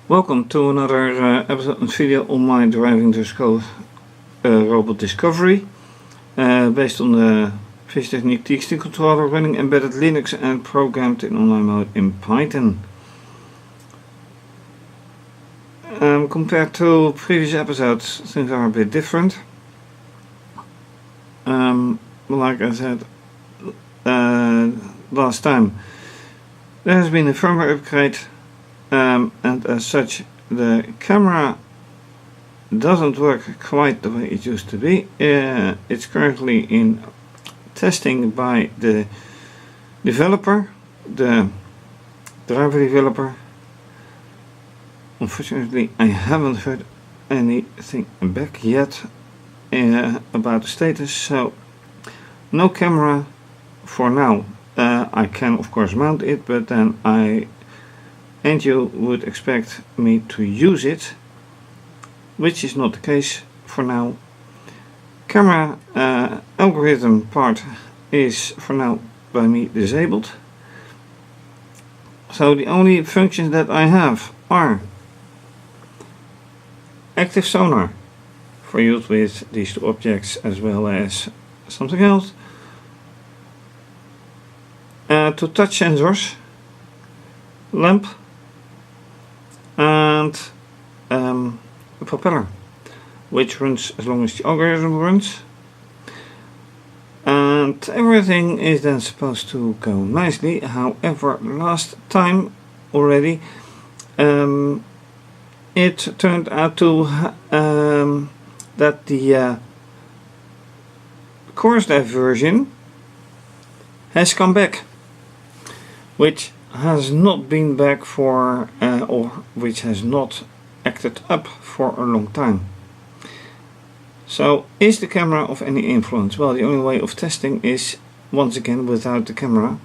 Welcome to another episode and video on my driving robot discovery based on the fischertechnik TXT controller running embedded Linux and programmed in online mode in Python. Compared to previous episodes, things are a bit different. Like I said last time, there has been a firmware upgrade. And as such, the camera doesn't work quite the way it used to be. It's currently in testing by the developer, the driver developer. Unfortunately, I haven't heard anything back yet about the status, so no camera for now. I can of course mount it, but then you would expect me to use it, which is not the case for now. Camera algorithm part is for now by me disabled. So the only functions that I have are active sonar for use with these two objects as well as something else. Two touch sensors, lamp, and a propeller which runs as long as the algorithm runs, and everything is then supposed to go nicely. However, last time already it turned out to that the course diversion has come back, which has not been back for or which has not acted up for a long time. So is the camera of any influence? Well, the only way of testing is once again without the camera.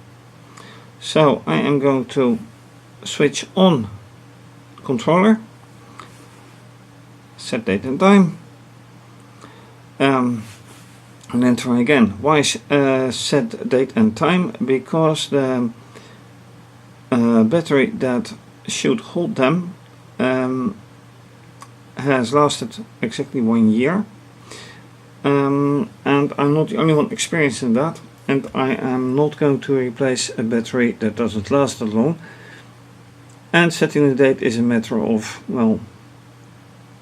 So I am going to switch on the controller, set date and time, and then try again. Why set date and time? Because the battery that should hold them has lasted exactly 1 year, and I'm not the only one experiencing that, and I am not going to replace a battery that doesn't last that long, and setting the date is a matter of, well,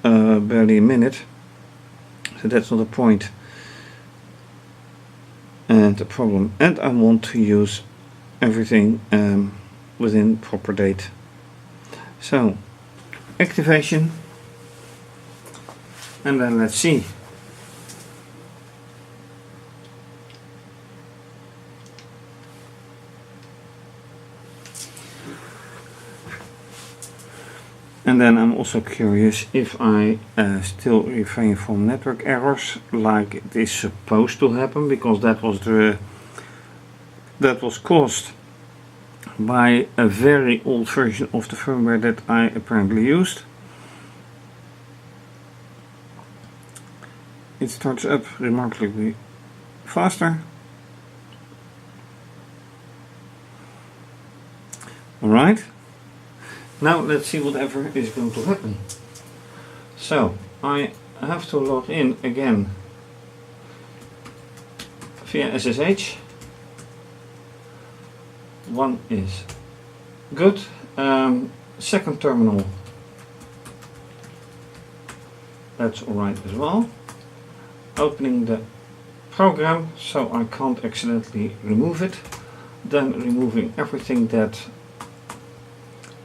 barely a minute, so that's not a point and a problem, and I want to use everything within proper date. So activation, and then let's see. And then I'm also curious if I still refrain from network errors like it is supposed to happen, because that was caused by a very old version of the firmware that I apparently used. It starts up remarkably faster. Alright, now let's see whatever is going to happen. So I have to log in again via SSH. One is good. Second terminal, that's alright as well. Opening the program so I can't accidentally remove it. Then removing everything that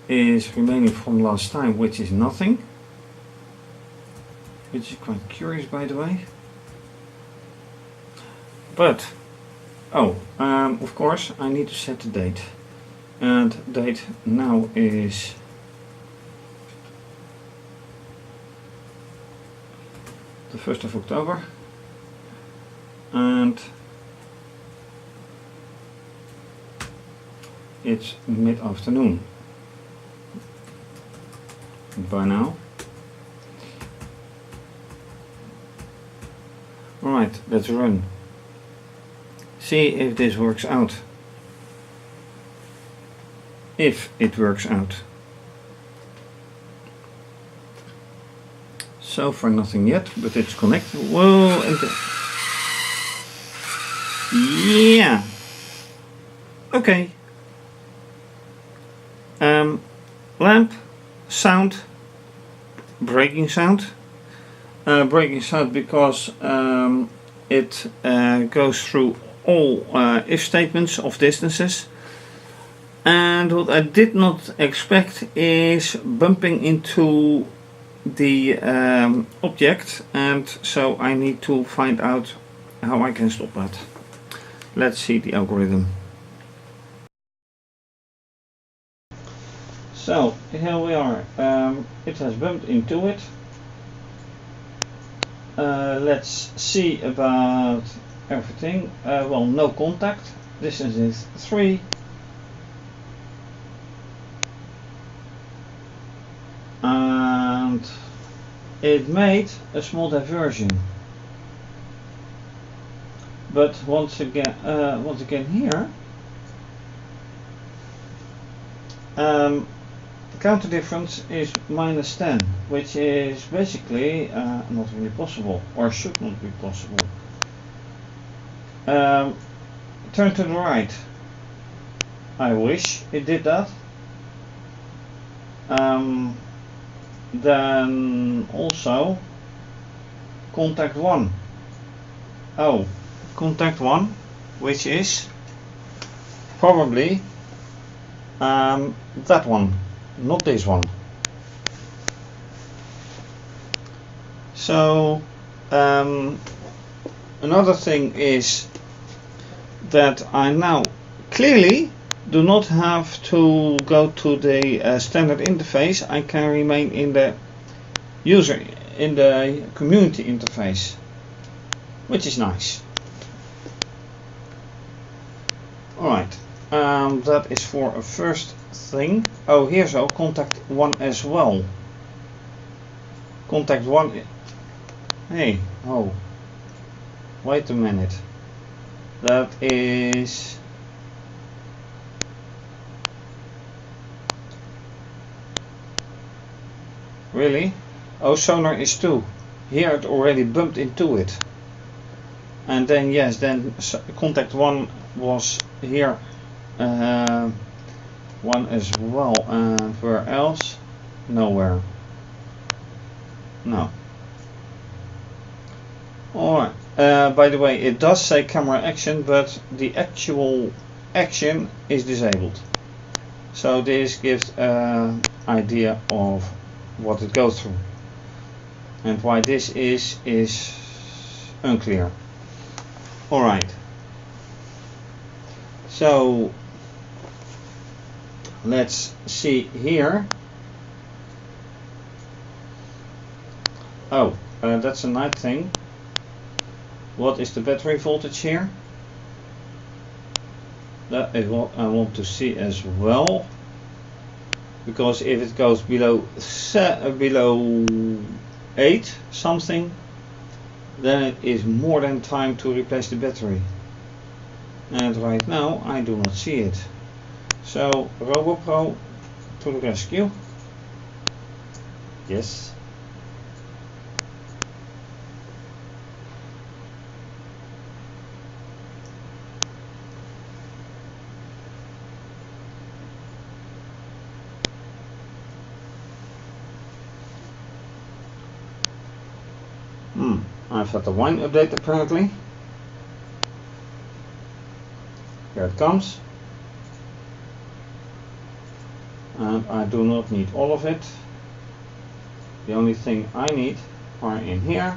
is remaining from last time, which is nothing. Which is quite curious, by the way. But of course I need to set the date, and date now is the 1st of October, and it's mid-afternoon by now. Alright, let's run. See if this works out. If it works out. So far nothing yet, but it's connected. Whoa, and yeah. Okay. Lamp, sound, braking sound. Braking sound because it goes through all if statements of distances. And what I did not expect is bumping into the object, and so I need to find out how I can stop that. Let's see the algorithm. So here we are. It has bumped into it. Let's see about everything. Well, no contact. Distance is 3. And it made a small diversion. But once again here, the counter difference is -10, which is basically not really possible, or should not be possible. Turn to the right. I wish it did that. Then also contact 1. Oh, contact 1, which is probably that one, not this one. So another thing is that I now clearly do not have to go to the standard interface. I can remain in the community interface, which is nice. Alright, that is for a first thing. Oh, here's our contact 1 as well. Contact 1. Hey, oh, wait a minute. That is. Really? Oh, sonar is 2. Here it already bumped into it. And then yes, then contact 1 was here 1 as well. And where else? Nowhere. No. Alright. By the way, it does say camera action, but the actual action is disabled. So this gives an idea of what it goes through, and why this is unclear. Alright, so let's see here. Oh, that's a nice thing. What is the battery voltage here? That is what I want to see as well. Because if it goes below 8 something, then it is more than time to replace the battery. And right now I do not see it. So RoboPro to the rescue. Yes. I've had the wine update apparently. Here it comes. And I do not need all of it. The only thing I need are in here.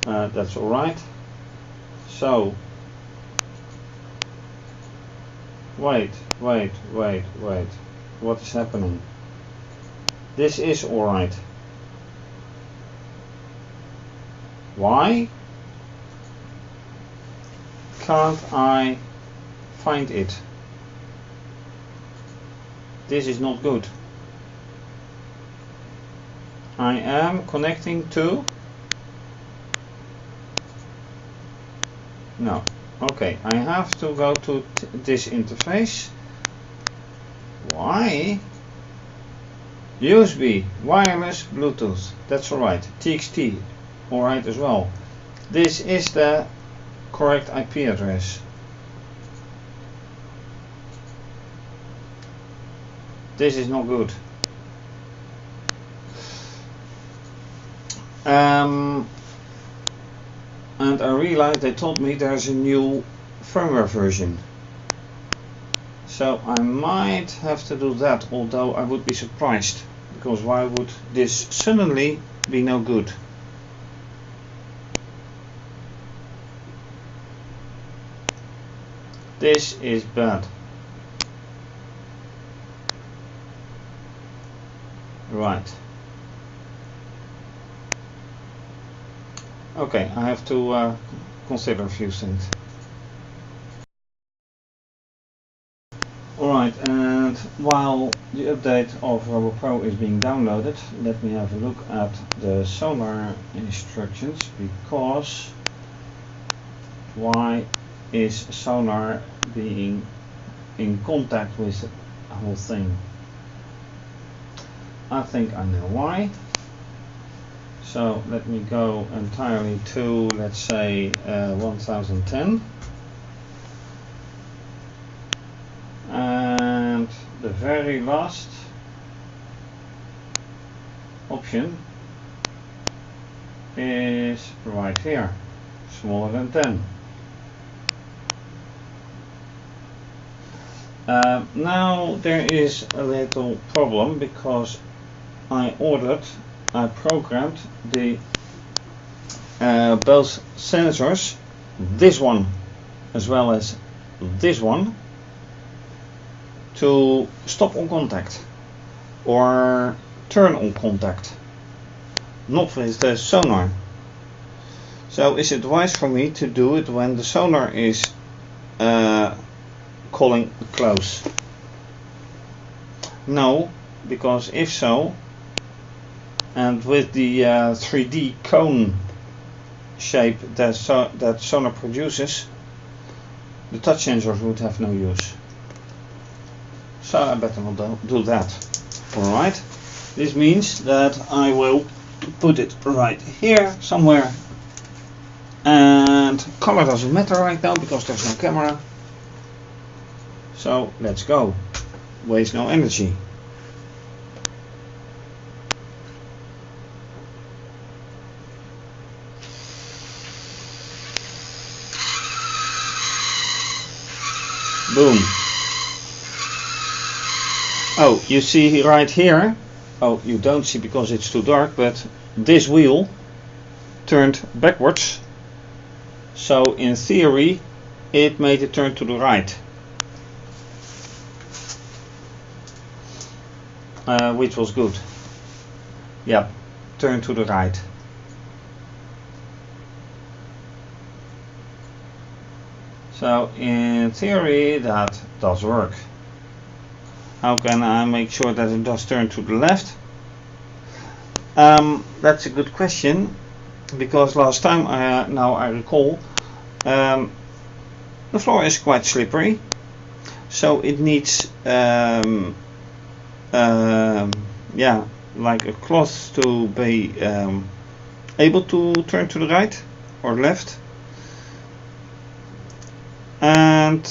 That's alright. So, wait. What is happening? This is alright. Why can't I find it? This is not good. I am connecting to. No. Okay, I have to go to this interface. Why USB, wireless, Bluetooth, that's alright. TXT, alright as well. This is the correct IP address. This is not good. And I realized they told me there's a new firmware version. So I might have to do that, although I would be surprised, because why would this suddenly be no good? This is bad. Right. Okay, I have to consider a few things. Alright, and while the update of RoboPro is being downloaded, let me have a look at the sonar instructions, because why is sonar being in contact with the whole thing? I think I know why. So let me go entirely to, let's say, 1010. And the very last option is right here, smaller than 10. Now there is a little problem, because I programmed the both sensors, this one as well as this one, to stop on contact or turn on contact, not with the sonar. So is it wise for me to do it when the sonar is calling close? No, because if so, and with the 3D cone shape that sonar produces, the touch sensors would have no use. So I better not do that. Alright, this means that I will put it right here somewhere, and color doesn't matter right now because there's no camera. So let's go, waste no energy. Boom. Oh, you see right here, oh, you don't see because it's too dark, but this wheel turned backwards. So in theory, it made it turn to the right. Which was good. Yep, turn to the right. So in theory, that does work. How can I make sure that it does turn to the left? That's a good question, because last time, now I recall, the floor is quite slippery, so it needs yeah, like a cloth to be able to turn to the right or left. And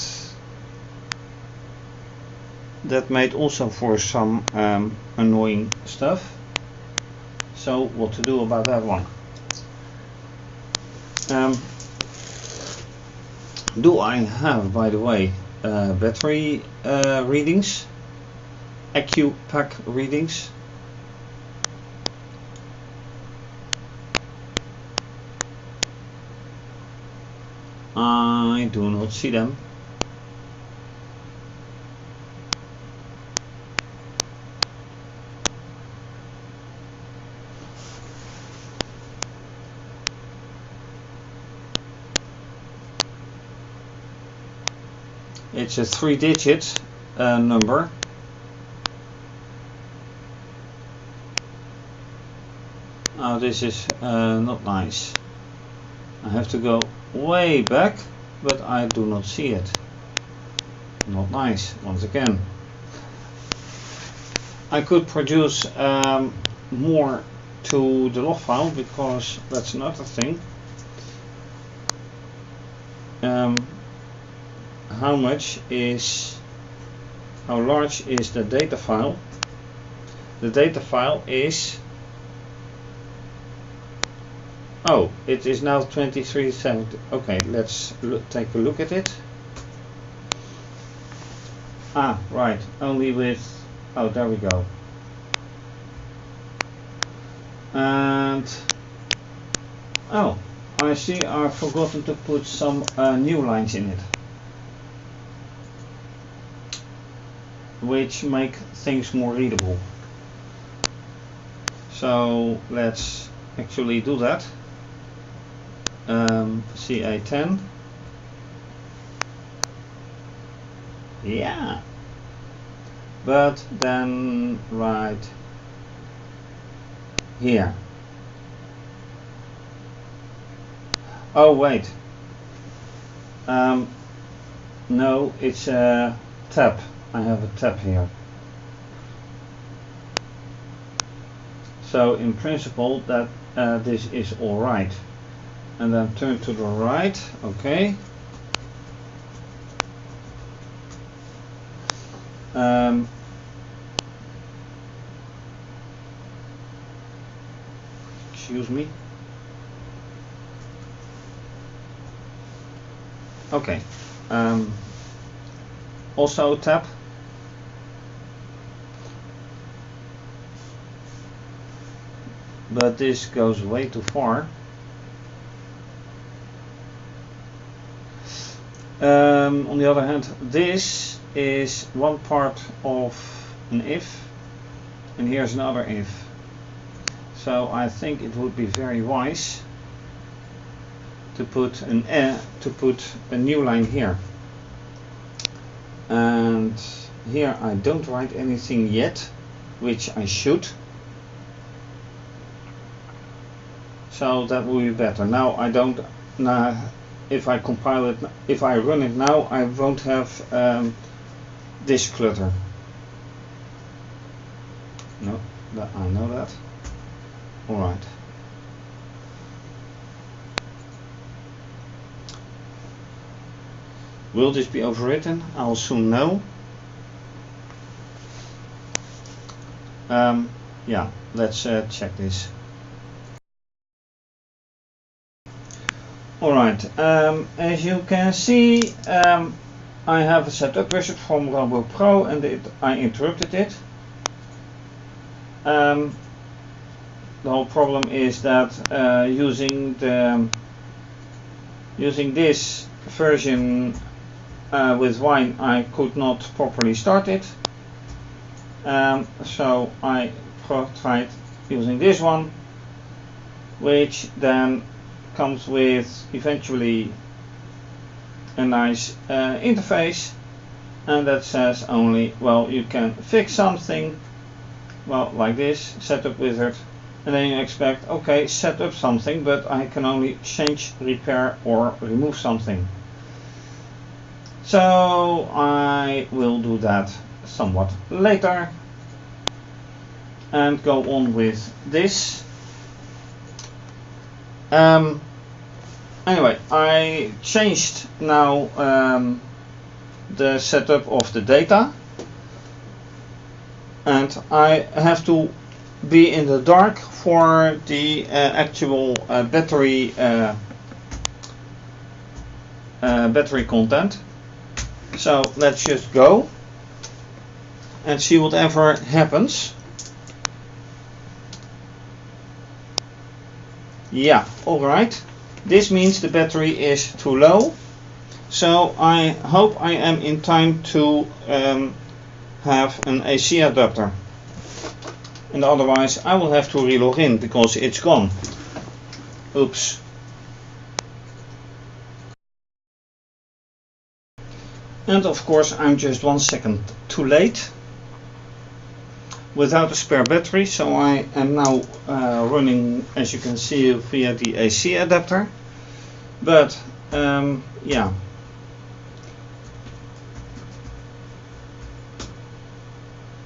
that made also for some annoying stuff. So what to do about that one? Do I have, by the way, battery readings, AccuPack readings? I do not see them. It's a 3-digit number. Oh, this is not nice. I have to go way back, but I do not see it. Not nice, once again. I could produce more to the log file, because that's another thing. How large is the data file? The data file is, oh, it is now 2370. Okay, let's take a look at it. Ah, right, only with, oh, there we go. And, oh, I see I've forgotten to put some new lines in it, which make things more readable. So let's actually do that. CA10. Yeah. But then right here. Oh wait. No, it's a tab. I have a tab here. So in principle that this is all right. And then turn to the right. Okay. Excuse me. Okay. Also tab. But this goes way too far. On the other hand, this is one part of an if, and here's another if. So I think it would be very wise to put a new line here. And here I don't write anything yet, which I should. So that will be better. Now I don't. If I compile it, if I run it now, I won't have this clutter. No, I know that. All right. Will this be overwritten? I'll soon know. Yeah, let's check this. Alright, as you can see, I have a setup wizard from Robo Pro, and I interrupted it. The whole problem is that using this version with Wine, I could not properly start it. So I tried using this one, which then comes with eventually a nice interface, and that says only, well, you can fix something, well, like this, setup wizard, and then you expect, okay, set up something, but I can only change, repair or remove something. So I will do that somewhat later and go on with this. Anyway, I changed now the setup of the data, and I have to be in the dark for the actual battery content. So let's just go and see whatever happens. Yeah, alright. This means the battery is too low. So I hope I am in time to have an AC adapter. And otherwise I will have to relog in because it's gone. Oops. And of course I'm just 1 second too late without a spare battery, so I am now running, as you can see, via the AC adapter. But yeah,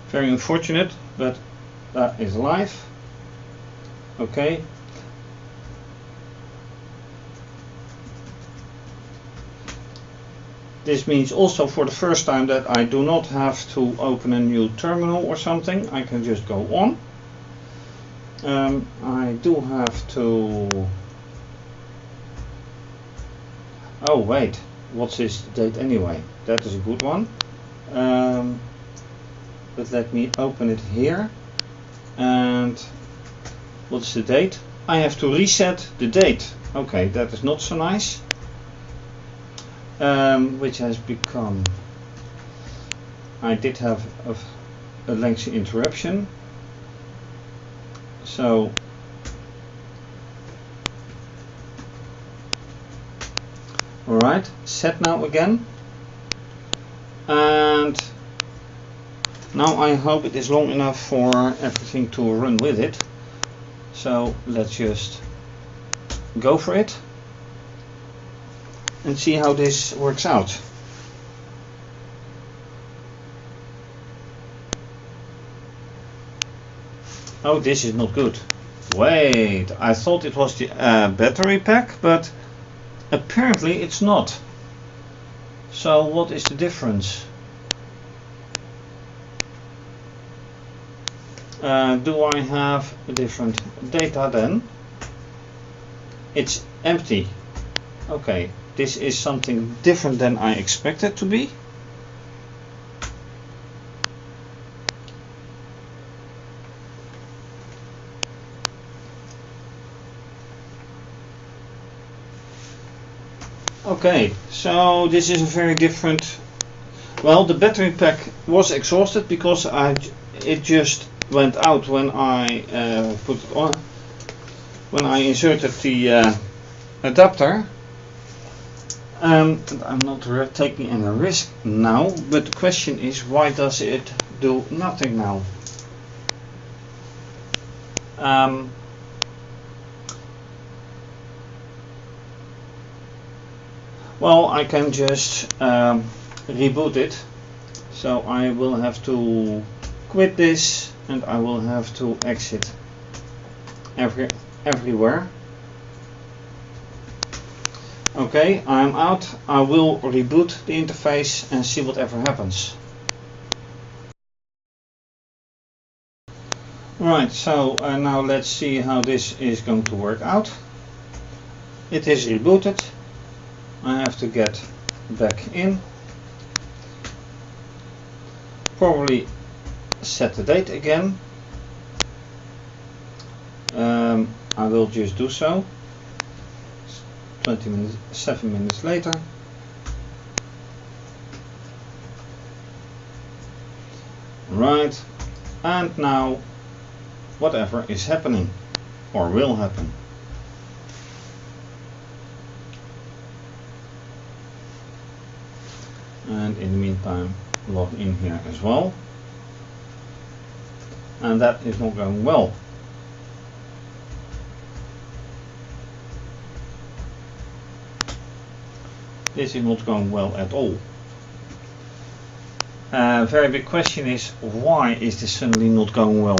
Very unfortunate, but that is life. Okay. This means also for the first time that I do not have to open a new terminal or something. I can just go on. I do have to... Oh wait, what's this date anyway? That is a good one. But let me open it here. And what's the date? I have to reset the date. Okay, that is not so nice. Which has become... I did have a lengthy interruption. So alright, set now again. And now I hope it is long enough for everything to run with it. So let's just go for it and see how this works out. Oh, this is not good. Wait, I thought it was the battery pack, but apparently it's not. So what is the difference? Do I have a different data then? It's empty. Okay, this is something different than I expected to be. Okay, so this is a very different... Well, the battery pack was exhausted because it just went out when I put it on, when I inserted the adapter. And I'm not taking any risk now, but the question is, why does it do nothing now? Well, I can just reboot it. So I will have to quit this and I will have to exit everywhere. Okay, I'm out. I will reboot the interface and see whatever happens. Right, so now let's see how this is going to work out. It is rebooted. I have to get back in. Probably set the date again. I will just do so. 7 minutes later. Right, and now whatever is happening or will happen. And in the meantime log in here as well, and that is not going well. This is not going well at all. Very big question is, why is this suddenly not going well?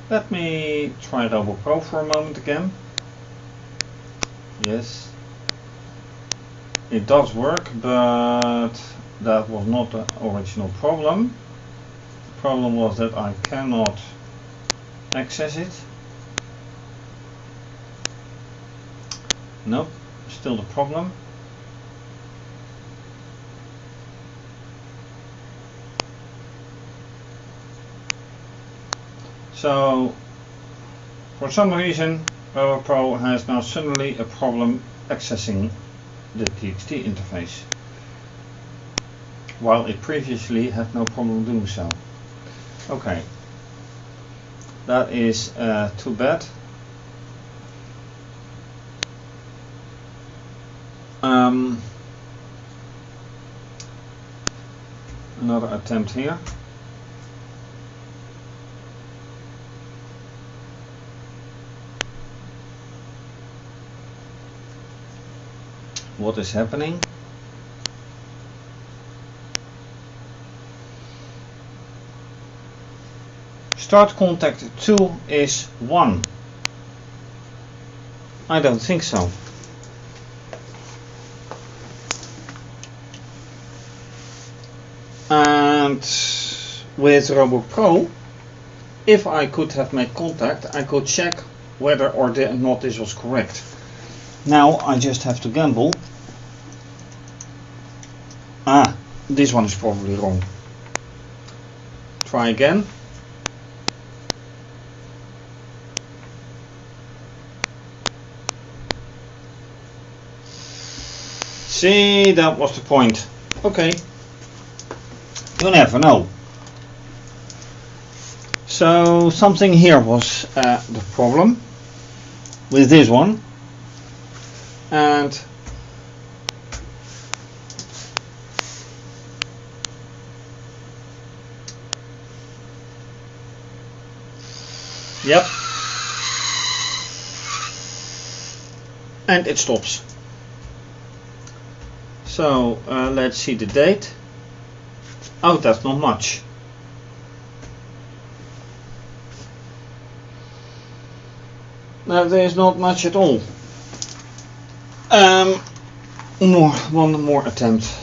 Let me try Robo Pro for a moment again. Yes, it does work, but that was not the original problem. The problem was that I cannot access it. Nope, still the problem. So, for some reason, Robo Pro has now suddenly a problem accessing the TXT interface, while it previously had no problem doing so. Okay, that is too bad. Another attempt here. What is happening? Start contact 2 is 1. I don't think so. And with Robot Pro, if I could have made contact, I could check whether or not this was correct. Now I just have to gamble. Ah, this one is probably wrong. Try again. See, that was the point. Okay. You never know. So something here was the problem with this one, and yep, and it stops. So let's see the date. Oh, that's not much. No, there is not much at all. One more attempt.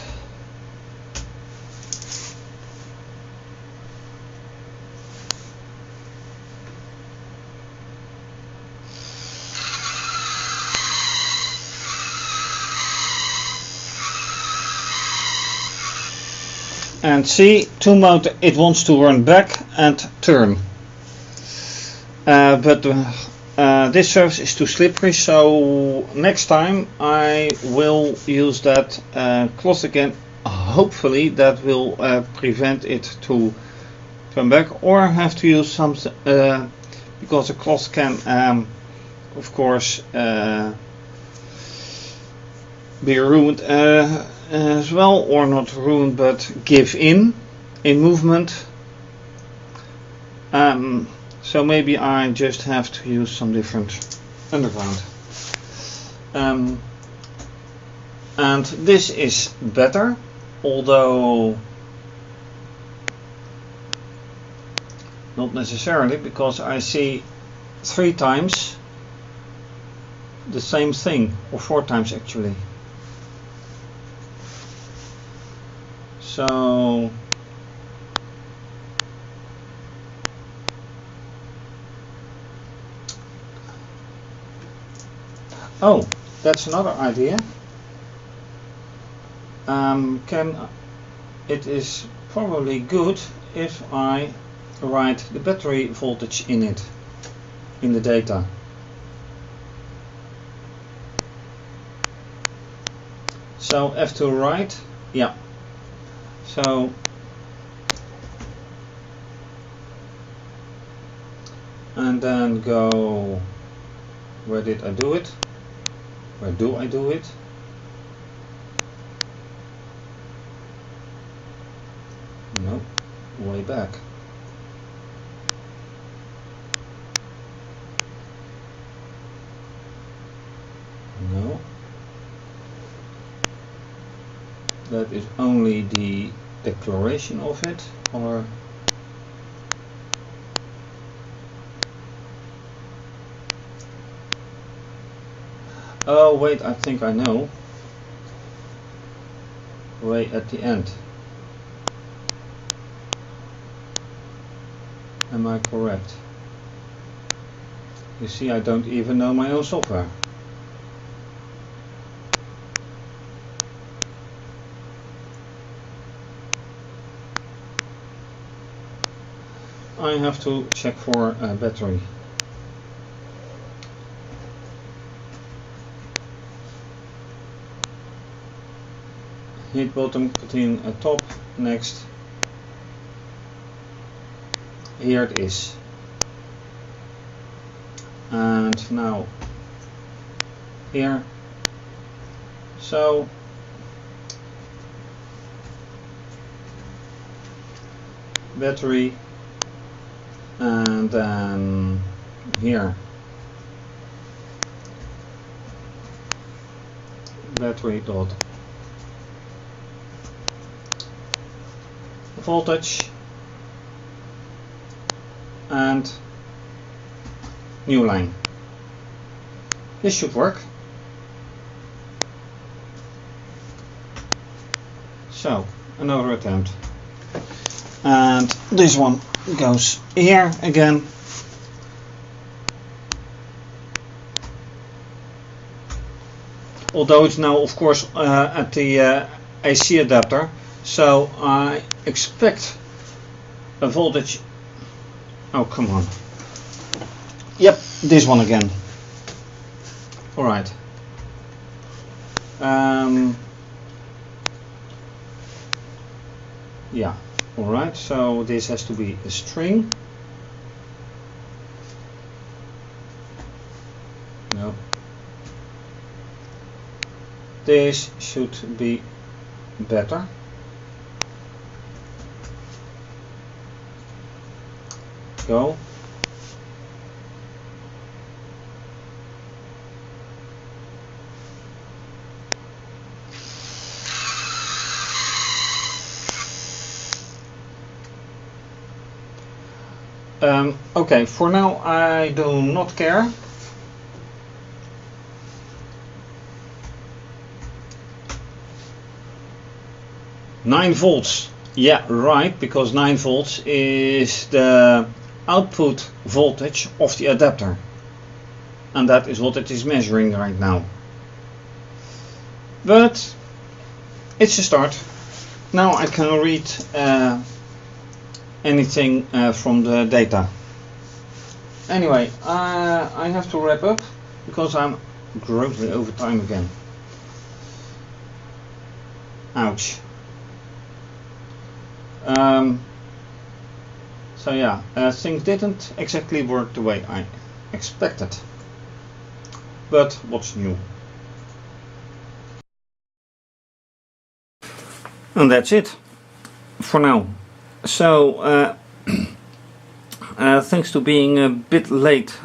And see, to mount it wants to run back and turn. But this surface is too slippery, so next time I will use that cloth again. Hopefully that will prevent it to turn back, or I have to use something because the cloth can of course be ruined as well, or not ruined but give in movement. So maybe I just have to use some different underground. And this is better, although not necessarily, because I see 3 times the same thing, or 4 times actually. So oh, that's another idea. It is probably good if I write the battery voltage in it, in the data. So F2 write, yeah. So and then go, where did I do it? Where do I do it? No, way back. No. That is only the declaration of it, or oh wait, I think I know. Way at the end. Am I correct? You see, I don't even know my own software. I have to check for a battery. Hit bottom, put in a top, next. Here it is. And now here. So battery, and then here battery dot voltage, and new line. This should work. So another attempt, and this one goes here again. Although it's now of course at the AC adapter, so I expect a voltage. Oh, come on. Yep, this one again. Alright. Yeah, alright, so this has to be a string. No. This should be better. Go. Okay, for now I do not care. Nine volts. Yeah, right, because 9 volts is the output voltage of the adapter, and that is what it is measuring right now. But it's a start. Now I can read anything from the data. Anyway, I have to wrap up because I'm grossly over time again. Ouch. So yeah, things didn't exactly work the way I expected. But what's new? And that's it for now. So thanks to being a bit late,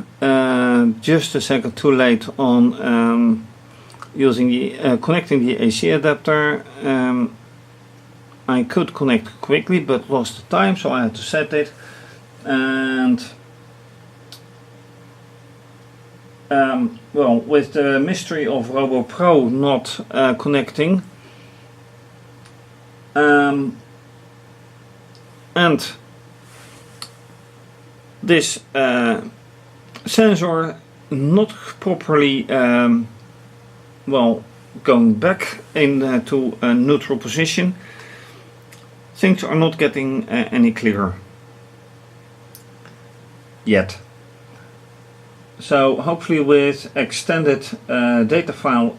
just a second too late on using the connecting the AC adapter. I could connect quickly but lost the time, so I had to set it. And well, with the mystery of RoboPro not connecting, and this sensor not properly well, going back into a neutral position, things are not getting any clearer yet. So hopefully with extended data file,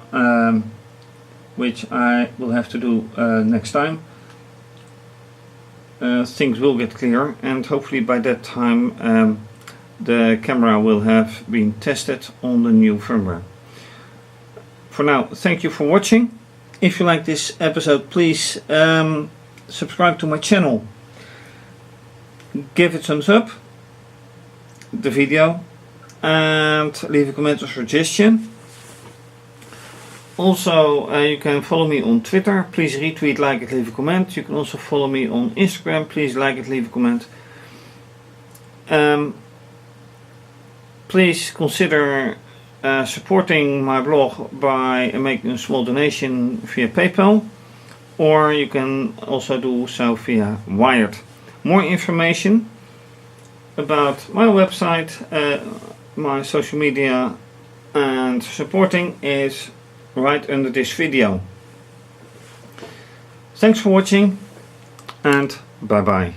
which I will have to do next time, things will get clearer, and hopefully by that time the camera will have been tested on the new firmware. For now, thank you for watching. If you like this episode, please subscribe to my channel, give it a thumbs up, the video, and leave a comment or suggestion. Also, you can follow me on Twitter. Please retweet, like it, leave a comment. You can also follow me on Instagram. Please like it, leave a comment. Please consider supporting my blog by making a small donation via PayPal, or you can also do so via Wired. More information about my website, my social media, and supporting is right under this video. Thanks for watching, and bye bye.